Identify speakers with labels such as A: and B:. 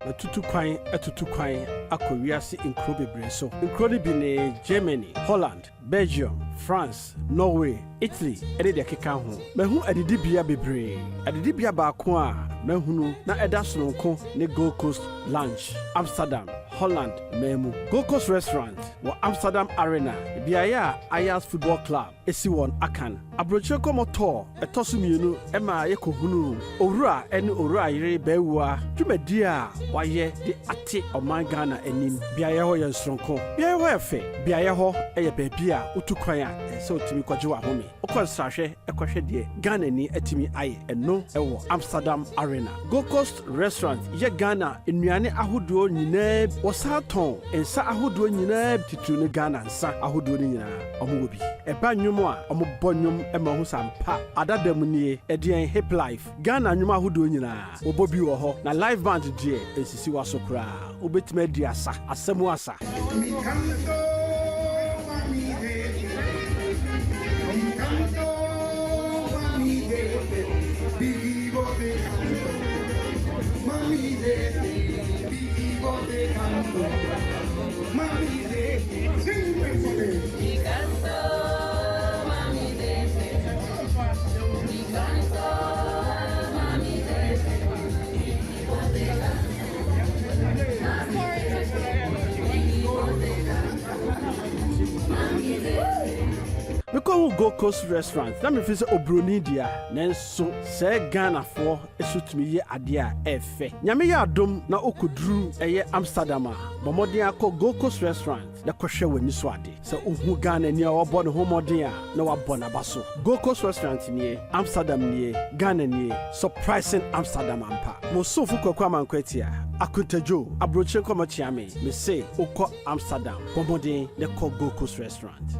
A: na tutu kwan akɔwiase nkuro bebree so. Nkuro no bi ne Germany, Holland, Belgium, France, Norway, Italy, ɛde de keka ho. Mahu adidibea bebree. Adidibea baako a mahunu na ɛda sononko ne Gold Coast Lounge, Amsterdam, Holland, Memu. Gold Coast Restaurant wɔ Amsterdam Arena, beaeɛ a Ajax Football Club esi wɔn akan. Abrokyire kɔmɔtɔ ɛtɔ so mmienu ɛma yɛkɔhunu owura ɛne owura yere BAWUAH dwumadi a wayɛ de ate ɔman Ghana anim. Beaeɛ hɔ yɛ nsonko. Beaeɛ hɔ yɛ fɛ. Beaeɛ hɔ ɛyɛ baabi a wotu kwan a ɛsɛ otumi kɔgye w'ahome. Wokɔ nsrahwɛ ɛkɔhwɛ deɛ Ghana ni atumi ayɛ ɛno ɛwɔ Amsterdam Arena. Gold Coast Restaurant yɛ Ghana nnuane ahodoɔ nyinaa wɔsa tɔn nsa ahodoɔ nyinaa titiri ne Ghana nsa ahodoɔ no nyinaa ɔmo wɔ bi. Ɛba nnwom a ɔmo bɔ nnwom ɛma ho sampa adada mu nie ɛdeɛn hip life Ghana nnwom ahodoɔ nyinaa wɔbɔ bi wɔ hɔ na live band deɛ ɛsisi wɔ so koraa wobɛtumi adi asa asɛm asa. Because Gold Coast Restaurant, let me visit Obroni dia, nanso say Ghana for esutumi ye ade a efe. Nyame ya adom na okudru eye Amsterdam a, bomodin akọ Gold Coast Restaurant na kwohwe wani so ade. Se ohu Ghana ni a wabọ ne homodin a na wabọ na baso. Gold Coast Restaurant ni Amsterdam ni Ghana ni surprising Amsterdam ampa. Mo so fu Kwaku Amankwatia, akuntajo, Abrokyire komo chiame, me say okọ Amsterdam, bomodin na kọ Gold Coast Restaurant.